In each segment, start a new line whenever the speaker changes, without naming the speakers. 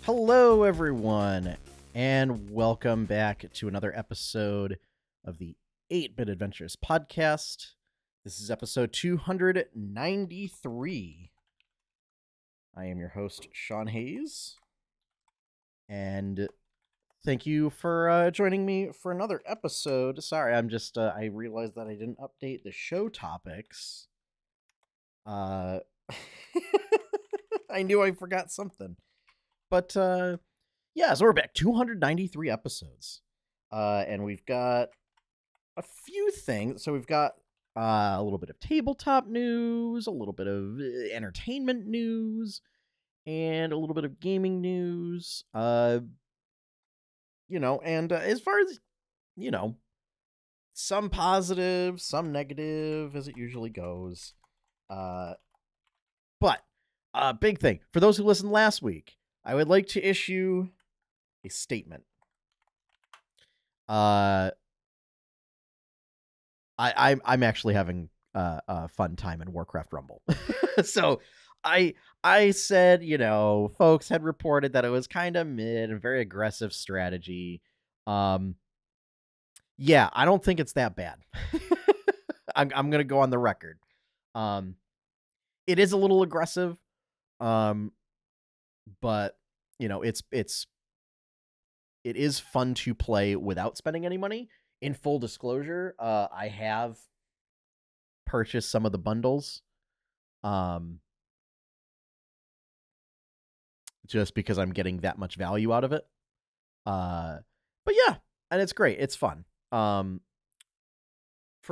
Hello, everyone, and welcome back to another episode of the 8-Bit Adventures podcast. This is episode 293. I am your host, Sean Hayes, and thank you for joining me for another episode. Sorry, I realized that I didn't update the show topics. I knew I forgot something. But, yeah, so we're back. 293 episodes. And we've got a few things. So we've got a little bit of tabletop news, a little bit of entertainment news, and a little bit of gaming news. And as far as, some positive, some negative, as it usually goes. But, big thing. For those who listened last week, I would like to issue a statement. I'm actually having a fun time in Warcraft Rumble. So I said, folks had reported that it was kind of mid and very aggressive strategy. Yeah, I don't think it's that bad. I'm going to go on the record. It is a little aggressive. But it is fun to play without spending any money. In full disclosure, I have purchased some of the bundles, just because I'm getting that much value out of it. But yeah, and it's great. It's fun. For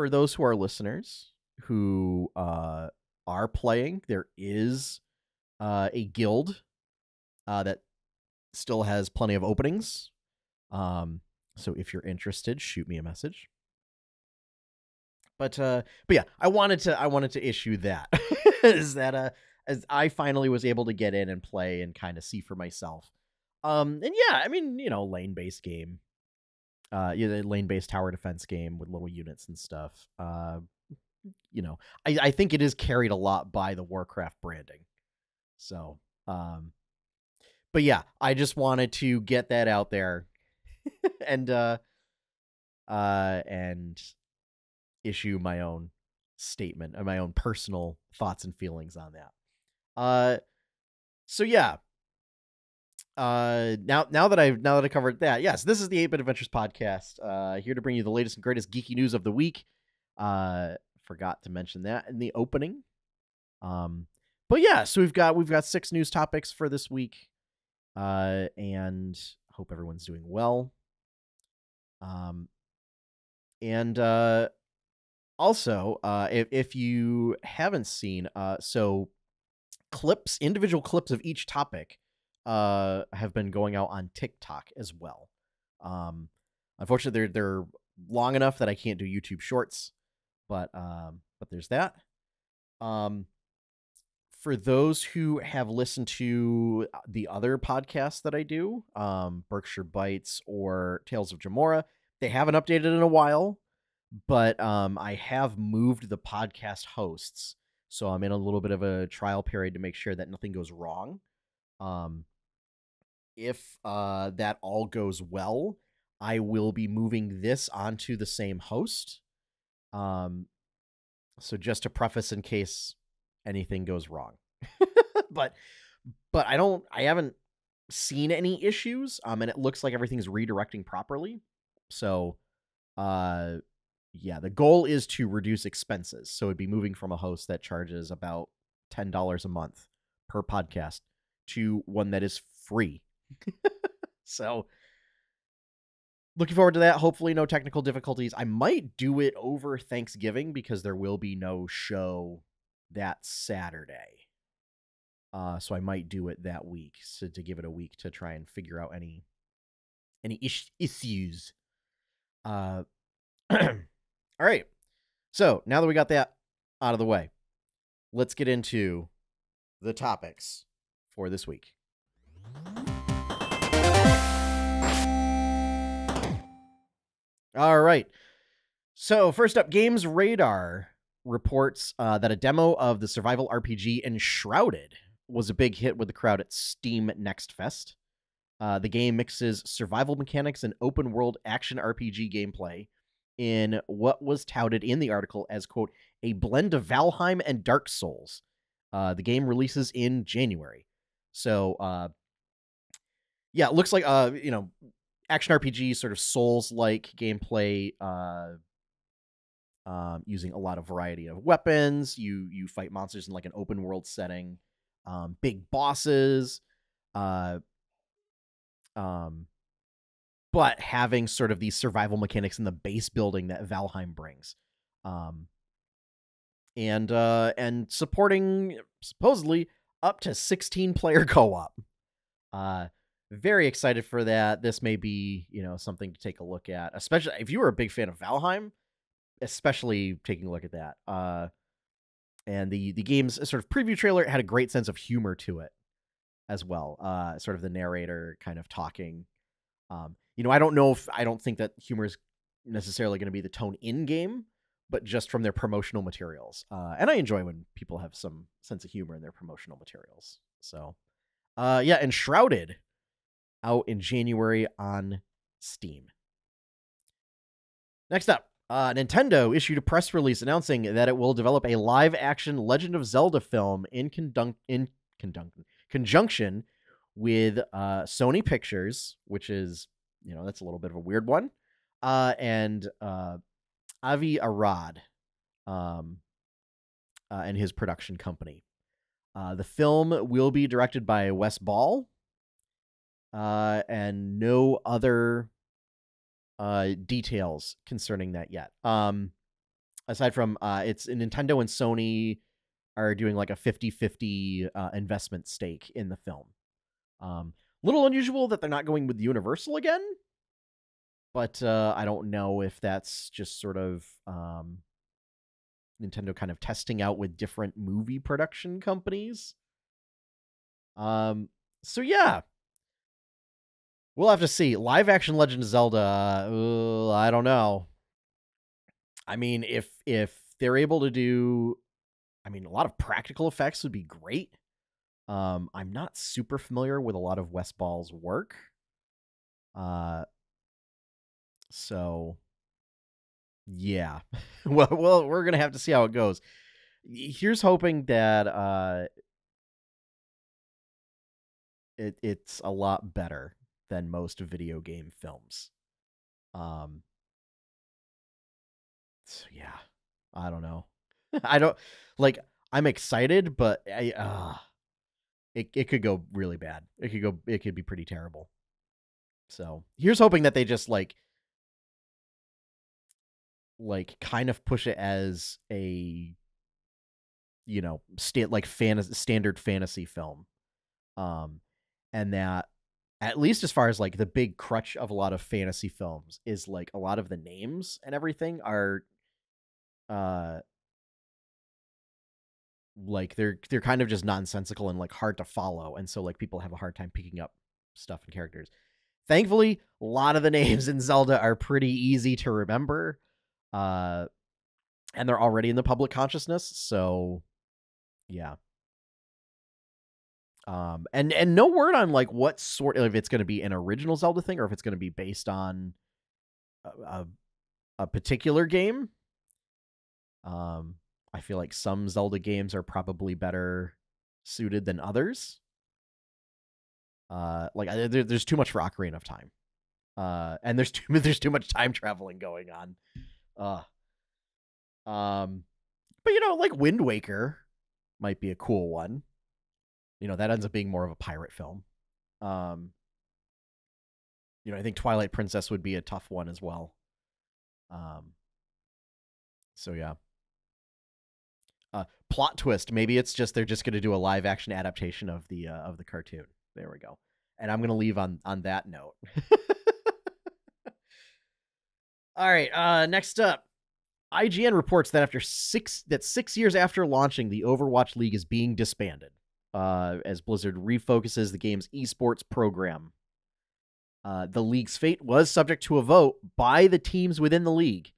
those who are listeners who are playing, there is a guild that still has plenty of openings. So if you're interested, shoot me a message. But yeah, I wanted to issue that is that as I finally was able to get in and play and kind of see for myself. And yeah, I mean, lane-based game. Lane-based tower defense game with little units and stuff. I think it is carried a lot by the Warcraft branding. So, but yeah, I just wanted to get that out there and issue my own statement and my own personal thoughts and feelings on that. So yeah. Now that I covered that, yes, this is the 8-Bit Adventures podcast, here to bring you the latest and greatest geeky news of the week. Forgot to mention that in the opening. But yeah, so we've got 6 news topics for this week, and hope everyone's doing well. And also, if you haven't seen, so individual clips of each topic, have been going out on TikTok as well. Unfortunately, they're long enough that I can't do YouTube Shorts, but there's that. For those who have listened to the other podcasts that I do, Berkshire Bites or Tales of Jamora, they haven't updated in a while, but I have moved the podcast hosts, so I'm in a little bit of a trial period to make sure that nothing goes wrong. If that all goes well, I will be moving this onto the same host. So just to preface in case anything goes wrong. but I haven't seen any issues, and it looks like everything's redirecting properly. So yeah, the goal is to reduce expenses, so it'd be moving from a host that charges about $10 a month per podcast to one that is free. So looking forward to that. Hopefully no technical difficulties. I might do it over Thanksgiving because there will be no show that Saturday. So I might do it that week, so to give it a week to try and figure out any issues. All right. So now that we got that out of the way, let's get into the topics for this week. All right. So first up, GamesRadar reports that a demo of the survival RPG Enshrouded was a big hit with the crowd at Steam Next Fest. The game mixes survival mechanics and open world action RPG gameplay in what was touted in the article as, quote, a blend of Valheim and Dark Souls. The game releases in January. So, yeah, it looks like, action RPG, sort of Souls-like gameplay, using a lot of variety of weapons. You fight monsters in like an open world setting, big bosses, but having sort of these survival mechanics in the base building that Valheim brings, and supporting supposedly up to 16-player co-op. Very excited for that. This may be, something to take a look at, especially if you were a big fan of Valheim, especially taking a look at that. And the game's sort of preview trailer had a great sense of humor to it as well. Sort of the narrator kind of talking. I don't think that humor is necessarily going to be the tone in game, but just from their promotional materials. And I enjoy when people have some sense of humor in their promotional materials. So, Enshrouded, out in January on Steam. Next up, Nintendo issued a press release announcing that it will develop a live-action Legend of Zelda film in conjunction with Sony Pictures, which is, that's a little bit of a weird one, and Avi Arad, and his production company. The film will be directed by Wes Ball, and no other details concerning that yet. Aside from it's Nintendo and Sony are doing like a 50-50 investment stake in the film. Little unusual that they're not going with Universal again, but I don't know if that's just sort of Nintendo kind of testing out with different movie production companies. So yeah, we'll have to see. Live action Legend of Zelda, I don't know. I mean, if they're able to do, a lot of practical effects would be great. I'm not super familiar with a lot of Wes Ball's work. So yeah. well, we're going to have to see how it goes. Here's hoping that it's a lot better than most video game films. So yeah, I don't know. I'm excited, but it could go really bad. It could be pretty terrible. So here's hoping that they just like kind of push it as a, standard fantasy film. And that at least as far as like the big crutch of a lot of fantasy films is like a lot of the names and everything are like they're kind of just nonsensical and like hard to follow, and so like people have a hard time picking up stuff and characters. Thankfully, a lot of the names in Zelda are pretty easy to remember, and they're already in the public consciousness, so yeah. And no word on like what sort of, if it's going to be an original Zelda thing or if it's going to be based on a particular game. I feel like some Zelda games are probably better suited than others. There's too much for Ocarina of Time, and there's too much time traveling going on. But like Wind Waker might be a cool one. That ends up being more of a pirate film. I think Twilight Princess would be a tough one as well. So yeah. Plot twist. Maybe it's just they're just going to do a live action adaptation of the cartoon. There we go. And I'm going to leave on that note. All right. Next up, IGN reports that 6 years after launching, the Overwatch League is being disbanded, as Blizzard refocuses the game's esports program. The league's fate was subject to a vote by the teams within the league,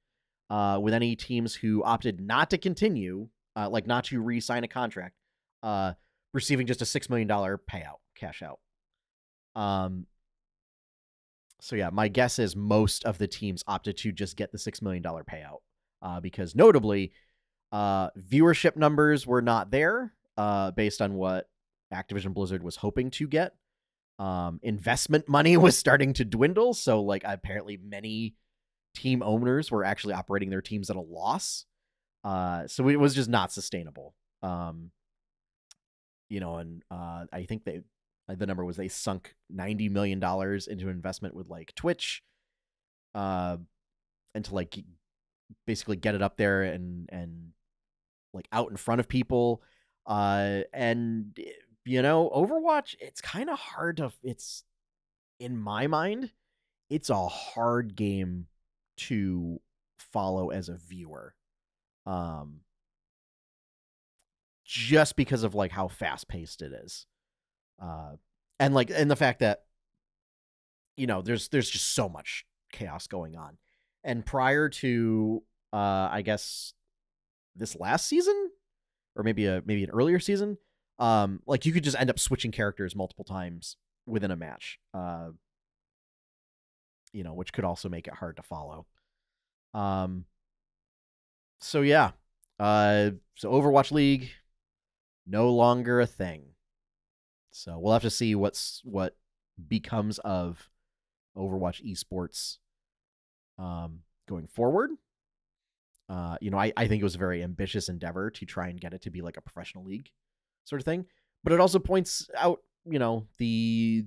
with any teams who opted not to continue, not to re-sign a contract, receiving just a $6 million payout, cash out. So yeah, my guess is most of the teams opted to just get the $6 million payout, because notably, viewership numbers were not there, based on what Activision Blizzard was hoping to get. Investment money was starting to dwindle, so like apparently many team owners were actually operating their teams at a loss. So it was just not sustainable. And I think the number was they sunk $90 million into investment with like Twitch, and to like basically get it up there and like out in front of people. And Overwatch, it's kind of hard to, it's, in my mind, it's a hard game to follow as a viewer. Just because of like how fast paced it is. And the fact that, there's just so much chaos going on. And prior to, I guess this last season, or maybe an earlier season, like you could just end up switching characters multiple times within a match, which could also make it hard to follow. So yeah, so Overwatch League, no longer a thing. So we'll have to see what becomes of Overwatch esports going forward. I think it was a very ambitious endeavor to try and get it to be like a professional league sort of thing. But it also points out, the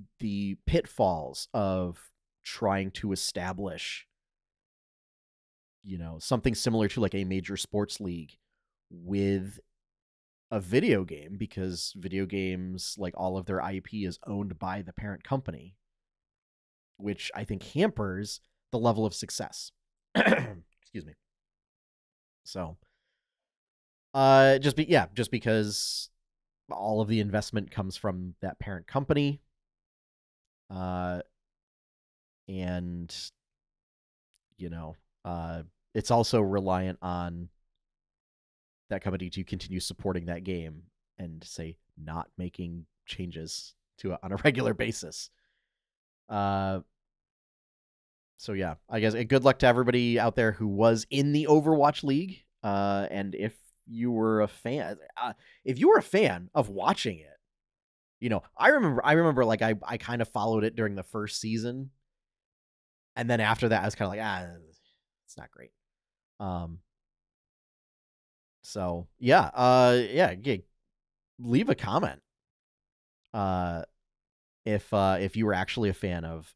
pitfalls of trying to establish, something similar to like a major sports league with a video game, because video games, like all of their IP is owned by the parent company, which I think hampers the level of success. Excuse me. So, just because all of the investment comes from that parent company, and it's also reliant on that company to continue supporting that game and say not making changes to it on a regular basis. So yeah, I guess good luck to everybody out there who was in the Overwatch League. And if you were a fan, of watching it, I remember like I kind of followed it during the first season, and then after that I was kind of like, it's not great. So yeah, leave a comment. If you were actually a fan of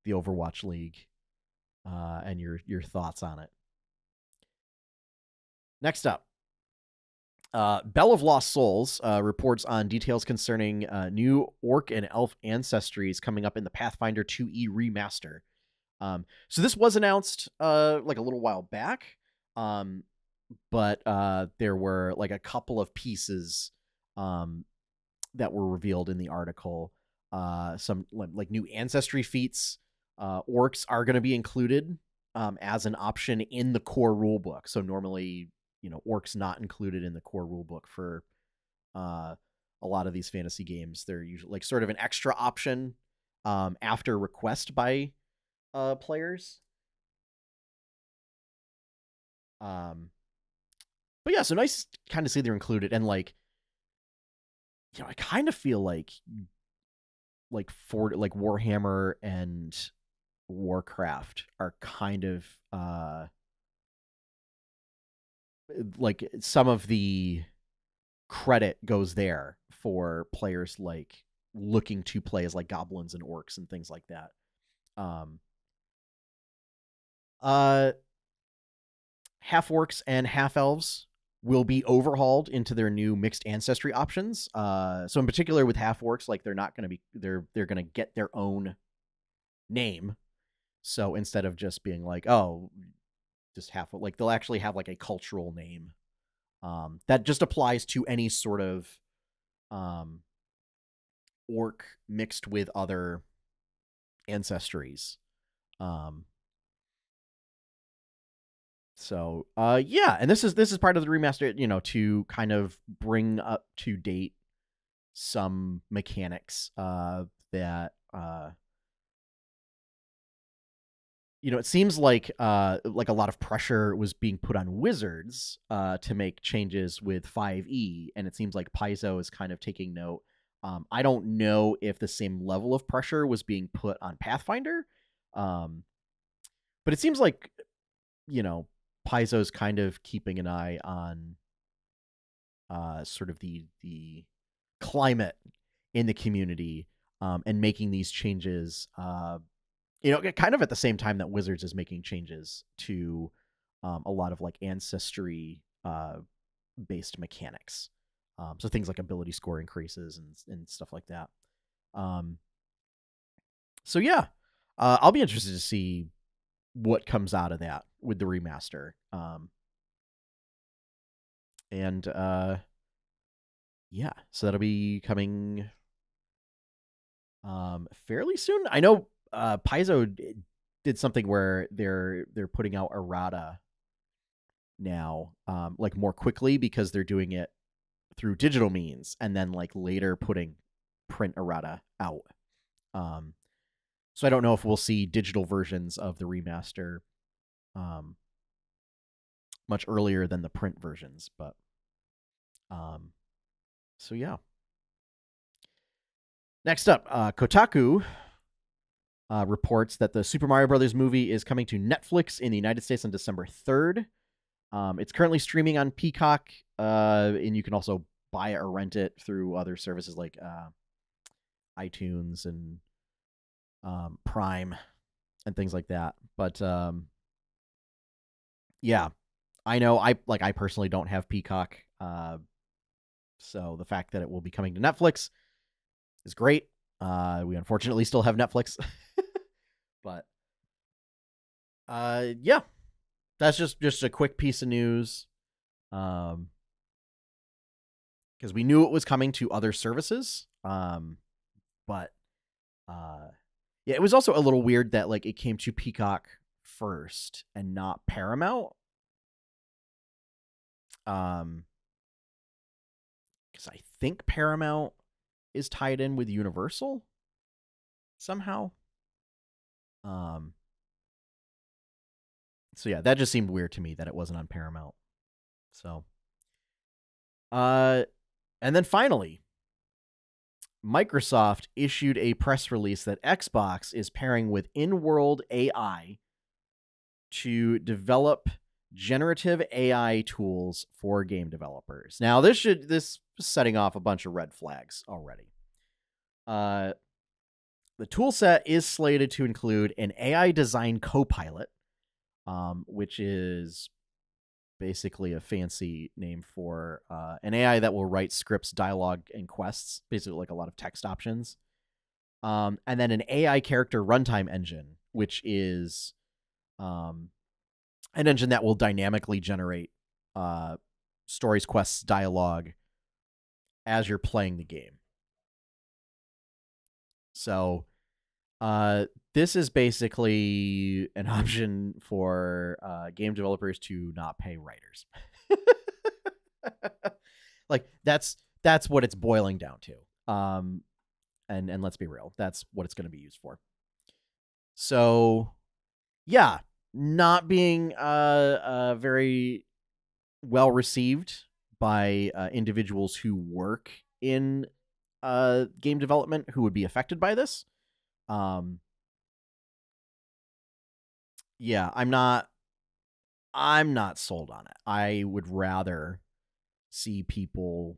the Overwatch League, and your thoughts on it. Next up, Bell of Lost Souls reports on details concerning new orc and elf ancestries coming up in the Pathfinder 2E remaster. So this was announced like a little while back, but there were like a couple of pieces that were revealed in the article. Some like new ancestry feats. Orcs are going to be included as an option in the core rulebook. So normally, orcs not included in the core rulebook for a lot of these fantasy games. They're usually like sort of an extra option after request by players. But yeah, so nice kind of see they're included. And like, I kind of feel like for like Warhammer and Warcraft are kind of like some of the credit goes there for players like looking to play as like goblins and orcs and things like that. Half orcs and half elves will be overhauled into their new mixed ancestry options. So in particular with half orcs, like they're not going to be, they're going to get their own name. So instead of just being like, oh, just half, like they'll actually have like a cultural name that just applies to any sort of orc mixed with other ancestries. So yeah, and this is part of the remaster, to kind of bring up to date some mechanics that it seems like a lot of pressure was being put on Wizards to make changes with 5e, and it seems like Paizo is kind of taking note. I don't know if the same level of pressure was being put on Pathfinder, but it seems like, Paizo's kind of keeping an eye on sort of the climate in the community, and making these changes, kind of at the same time that Wizards is making changes to a lot of like ancestry based mechanics. So things like ability score increases and stuff like that. So yeah, I'll be interested to see what comes out of that with the remaster. And yeah, so that'll be coming fairly soon. I know Paizo did something where they're putting out errata now, like more quickly, because they're doing it through digital means, and then like later putting print errata out. So I don't know if we'll see digital versions of the remaster much earlier than the print versions, but so yeah. Next up, Kotaku reports that the Super Mario Brothers movie is coming to Netflix in the United States on December 3rd. It's currently streaming on Peacock, and you can also buy it or rent it through other services like iTunes and Prime and things like that. But yeah, I know I personally don't have Peacock, so the fact that it will be coming to Netflix is great. We unfortunately still have Netflix. But yeah, that's just a quick piece of news. Because we knew it was coming to other services. But yeah, it was also a little weird that like it came to Peacock first and not Paramount. Because I think Paramount is tied in with Universal somehow. So yeah, that just seemed weird to me that it wasn't on Paramount. So, and then finally, Microsoft issued a press release that Xbox is pairing with in-world AI to develop generative AI tools for game developers. Now, this is setting off a bunch of red flags already. The tool set is slated to include an AI design copilot, which is basically a fancy name for an AI that will write scripts, dialogue, and quests, basically like a lot of text options. And then an AI character runtime engine, which is an engine that will dynamically generate stories, quests, dialogue as you're playing the game. So this is basically an option for game developers to not pay writers. Like that's what it's boiling down to. And let's be real, that's what it's going to be used for. So yeah, not being very well received by individuals who work in game development who would be affected by this. Yeah, I'm not sold on it. I would rather see people,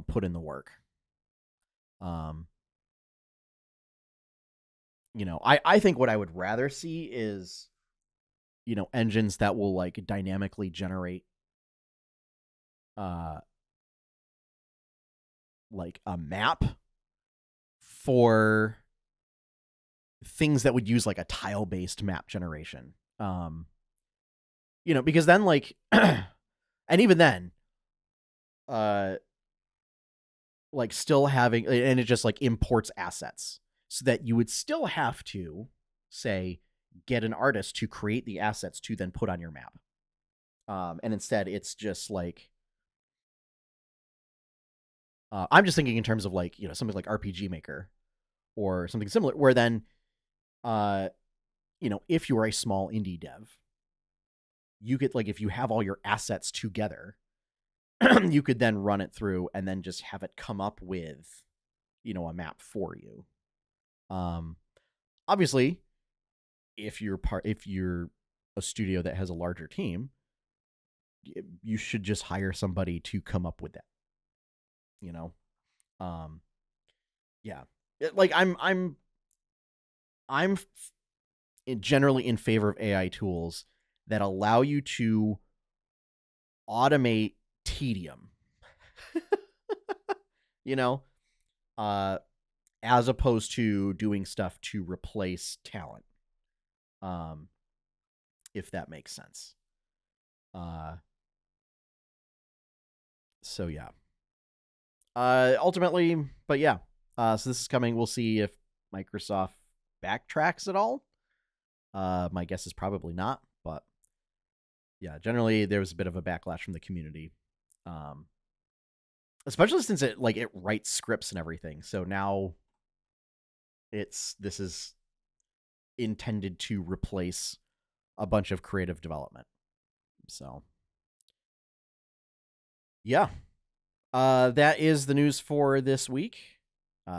put in the work. I think what I would rather see is, engines that will like dynamically generate like a map for things that would use like a tile-based map generation. Because then like and even then like still having, and it just like imports assets so that you would still have to say get an artist to create the assets to then put on your map. And instead it's just like I'm just thinking in terms of like, something like RPG Maker or something similar, where then if you're a small indie dev, you could, like, if you have all your assets together, you could then run it through and then just have it come up with, a map for you. Obviously, if you're a studio that has a larger team, you should just hire somebody to come up with that. Yeah. Like, I'm generally in favor of AI tools that allow you to automate tedium. As opposed to doing stuff to replace talent. If that makes sense. So yeah. Ultimately, but yeah. So this is coming. We'll see if Microsoft backtracks at all. My guess is probably not, but yeah, generally there was a bit of a backlash from the community. Especially since it writes scripts and everything. So now this is intended to replace a bunch of creative development. So yeah. That is the news for this week.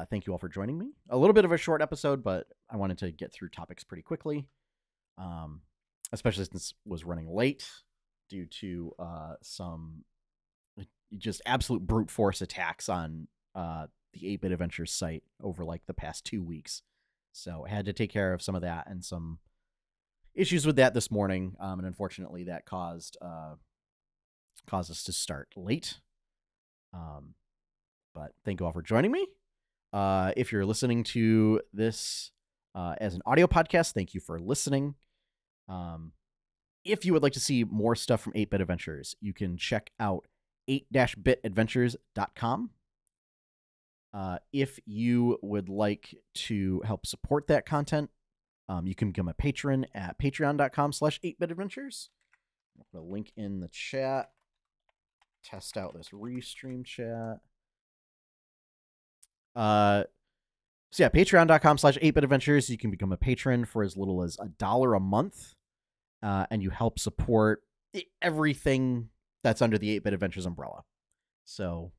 Thank you all for joining me. A little bit of a short episode, but I wanted to get through topics pretty quickly. Especially since it was running late due to some just absolute brute force attacks on the 8-Bit Adventures site over the past 2 weeks. So I had to take care of some of that and some issues with that this morning. And unfortunately that caused us to start late. But thank you all for joining me. If you're listening to this as an audio podcast, thank you for listening. If you would like to see more stuff from 8-Bit Adventures, you can check out 8-bitadventures.com. If you would like to help support that content, you can become a patron at patreon.com/8bitadventures. I'll put a link in the chat. Test out this restream chat. So yeah, patreon.com/8bitadventures. You can become a patron for as little as $1 a month. And you help support everything that's under the 8-Bit Adventures umbrella. So,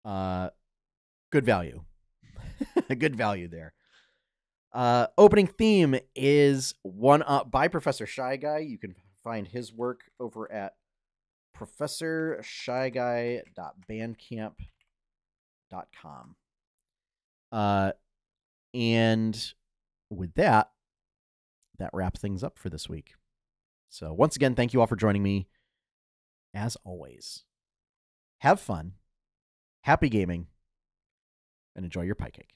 good value. Good value there. Opening theme is One Up by Professor Shy Guy. You can find his work over at professorshyguy.bandcamp.com. And with that wraps things up for this week. So once again, thank you all for joining me. As always, have fun, happy gaming, and enjoy your pie cake.